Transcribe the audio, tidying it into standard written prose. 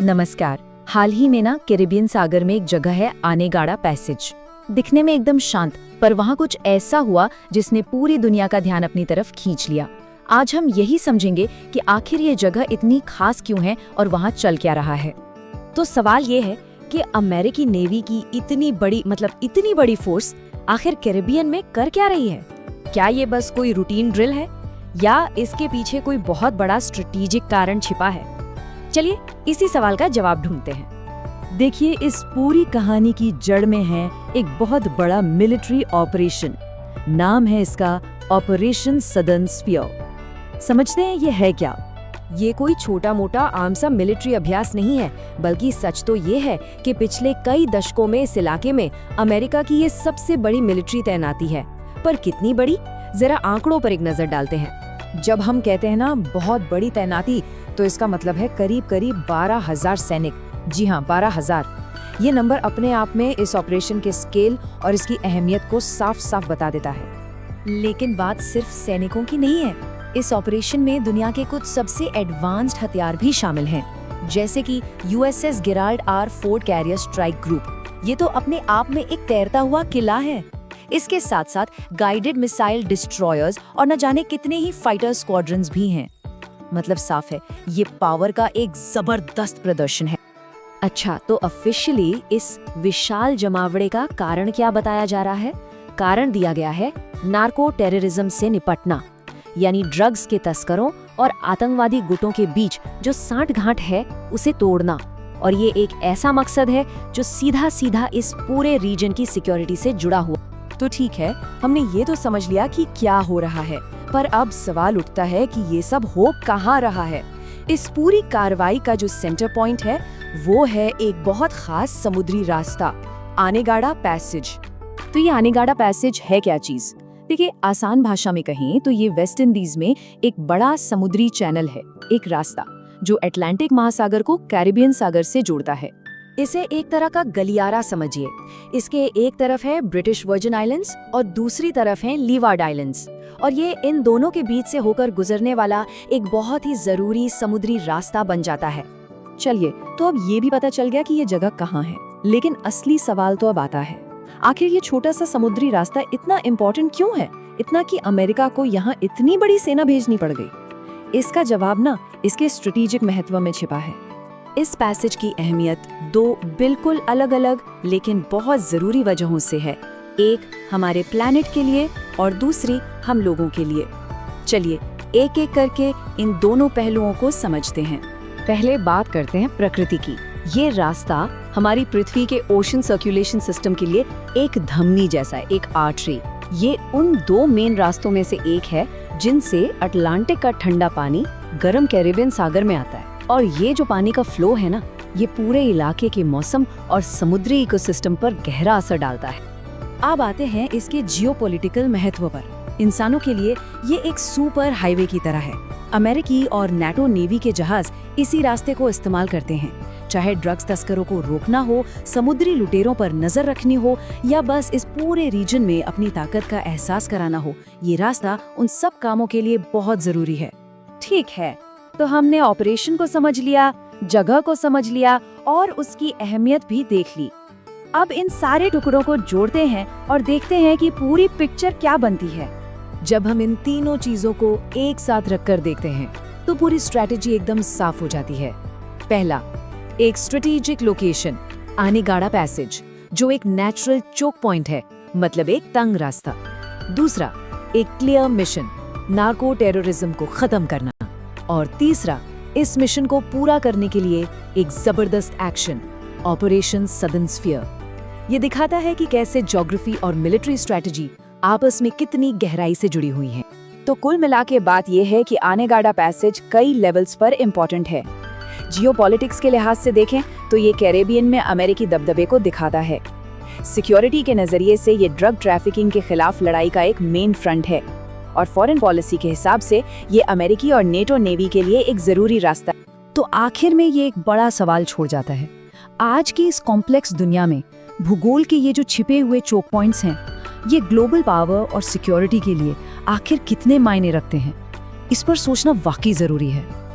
नमस्कार। हाल ही में कैरिबियन सागर में एक जगह है आनेगाड़ा पैसेज। दिखने में एकदम शांत, पर वहाँ कुछ ऐसा हुआ जिसने पूरी दुनिया का ध्यान अपनी तरफ खींच लिया। आज हम यही समझेंगे कि आखिर ये जगह इतनी खास क्यों है और वहाँ चल क्या रहा है। तो सवाल ये है कि अमेरिकी नेवी की इतनी बड़ी फोर्स आखिर कैरिबियन में कर क्या रही है? क्या ये बस कोई रूटीन ड्रिल है या इसके पीछे कोई बहुत बड़ा स्ट्रेटेजिक कारण छिपा है? चलिए इसी सवाल का जवाब ढूंढते हैं। देखिए, इस पूरी कहानी की जड़ में है एक बहुत बड़ा मिलिट्री ऑपरेशन। नाम है इसका ऑपरेशन सदर्न स्फीयर। समझते हैं ये है क्या? ये कोई छोटा मोटा आम सा मिलिट्री अभ्यास नहीं है, बल्कि सच तो ये है कि पिछले कई दशकों में इस इलाके में अमेरिका की ये सबसे बड़ी मिलिट्री तैनाती है। पर कितनी बड़ी, जरा आंकड़ों पर एक नजर डालते हैं। जब हम कहते हैं ना बहुत बड़ी तैनाती, तो इसका मतलब है करीब 12,000 सैनिक। जी हाँ, 12,000। ये नंबर अपने आप में इस ऑपरेशन के स्केल और इसकी अहमियत को साफ साफ बता देता है। लेकिन बात सिर्फ सैनिकों की नहीं है। इस ऑपरेशन में दुनिया के कुछ सबसे एडवांस्ड हथियार भी शामिल हैं, जैसे कि USS Gerald R Ford carrier strike group. ये तो अपने आप में एक तैरता हुआ किला है। इसके साथ साथ गाइडेड मिसाइल डिस्ट्रॉयर्स और न जाने कितने ही फाइटर स्क्वाड्रन्स भी हैं। मतलब साफ है, ये पावर का एक जबरदस्त प्रदर्शन है। अच्छा, तो ऑफिशियली इस विशाल जमावड़े का कारण क्या बताया जा रहा है? कारण दिया गया है नार्को टेररिज्म से निपटना, यानी ड्रग्स के तस्करों और आतंकवादी गुटों के बीच जो सांठ-गांठ है उसे तोड़ना। और ये एक ऐसा मकसद है जो सीधा सीधा इस पूरे रीजन की सिक्योरिटी से जुड़ा हुआ। तो ठीक है, हमने ये तो समझ लिया कि क्या हो रहा है, पर अब सवाल उठता है कि ये सब हो कहाँ रहा है। इस पूरी कार्रवाई का जो सेंटर पॉइंट है वो है एक बहुत खास समुद्री रास्ता, आनेगाड़ा पैसेज। तो ये आनेगाड़ा पैसेज है क्या चीज? देखिए, आसान भाषा में कहें तो ये वेस्ट इंडीज में एक बड़ा समुद्री चैनल है, एक रास्ता जो अटलांटिक महासागर को कैरिबियन सागर से जोड़ता है। इसे एक तरह का गलियारा समझिए। इसके एक तरफ है ब्रिटिश वर्जिन आइलैंड्स और दूसरी तरफ है लीवार्ड आइलैंड्स, और ये इन दोनों के बीच से होकर गुजरने वाला एक बहुत ही जरूरी समुद्री रास्ता बन जाता है। चलिए, तो अब ये भी पता चल गया कि ये जगह कहाँ है, लेकिन असली सवाल तो अब आता है, आखिर ये छोटा सा समुद्री रास्ता इतना इम्पोर्टेंट क्यों है? इतना कि अमेरिका को यहाँ इतनी बड़ी सेना भेजनी पड़ गई। इसका जवाब इसके स्ट्रेटेजिक महत्व में छिपा है। इस पैसेज की अहमियत दो बिल्कुल अलग अलग लेकिन बहुत जरूरी वजहों से है। एक हमारे प्लैनेट के लिए और दूसरी हम लोगों के लिए। चलिए एक एक करके इन दोनों पहलुओं को समझते हैं। पहले बात करते हैं प्रकृति की। ये रास्ता हमारी पृथ्वी के ओशन सर्कुलेशन सिस्टम के लिए एक धमनी जैसा है, एक आर्टरी। ये उन दो मेन रास्तों में से एक है जिनसे अटलांटिक का ठंडा पानी गर्म कैरिबियन सागर में आता है। और ये जो पानी का फ्लो है ना, ये पूरे इलाके के मौसम और समुद्री इकोसिस्टम पर गहरा असर डालता है। अब आते हैं इसके जियोपॉलिटिकल महत्व पर। इंसानों के लिए ये एक सुपर हाईवे की तरह है। अमेरिकी और नाटो नेवी के जहाज इसी रास्ते को इस्तेमाल करते हैं, चाहे ड्रग्स तस्करों को रोकना हो, समुद्री लुटेरों पर नजर रखनी हो, या बस इस पूरे रीजन में अपनी ताकत का एहसास कराना हो। ये रास्ता उन सब कामों के लिए बहुत जरूरी है। ठीक है, तो हमने ऑपरेशन को समझ लिया, जगह को समझ लिया और उसकी अहमियत भी देख ली। अब इन सारे टुकड़ों को जोड़ते हैं और देखते हैं कि पूरी पिक्चर क्या बनती है। जब हम इन तीनों चीजों को एक साथ रखकर देखते हैं तो पूरी स्ट्रेटेजी एकदम साफ हो जाती है। पहला, एक स्ट्रेटेजिक लोकेशन, आनेगाड़ा पैसेज, जो एक नेचुरल चोक पॉइंट है, मतलब एक तंग रास्ता। दूसरा, एक क्लियर मिशन, नार्को टेररिज्म को खत्म करना। और तीसरा, इस मिशन को पूरा करने के लिए एक जबरदस्त एक्शन, ऑपरेशन सदर्न स्फीयर। ये दिखाता है कि कैसे ज्योग्राफी और मिलिट्री स्ट्रेटजी आपस में कितनी गहराई से जुड़ी हुई हैं। तो कुल मिला के बात यह है कि आनेगाड़ा पैसेज कई लेवल्स पर इम्पोर्टेंट है। जियोपॉलिटिक्स के लिहाज से देखें तो ये कैरेबियन में अमेरिकी दबदबे को दिखाता है। सिक्योरिटी के नजरिए से ये ड्रग ट्रैफिकिंग के खिलाफ लड़ाई का एक मेन फ्रंट है। और फॉरेन पॉलिसी के हिसाब से ये अमेरिकी और नेटो नेवी के लिए एक जरूरी रास्ता। तो आखिर में ये एक बड़ा सवाल छोड़ जाता है, आज की इस कॉम्प्लेक्स दुनिया में भूगोल के ये जो छिपे हुए चोक पॉइंट्स हैं, ये ग्लोबल पावर और सिक्योरिटी के लिए आखिर कितने मायने रखते हैं? इस पर सोचना वाकई जरूरी है।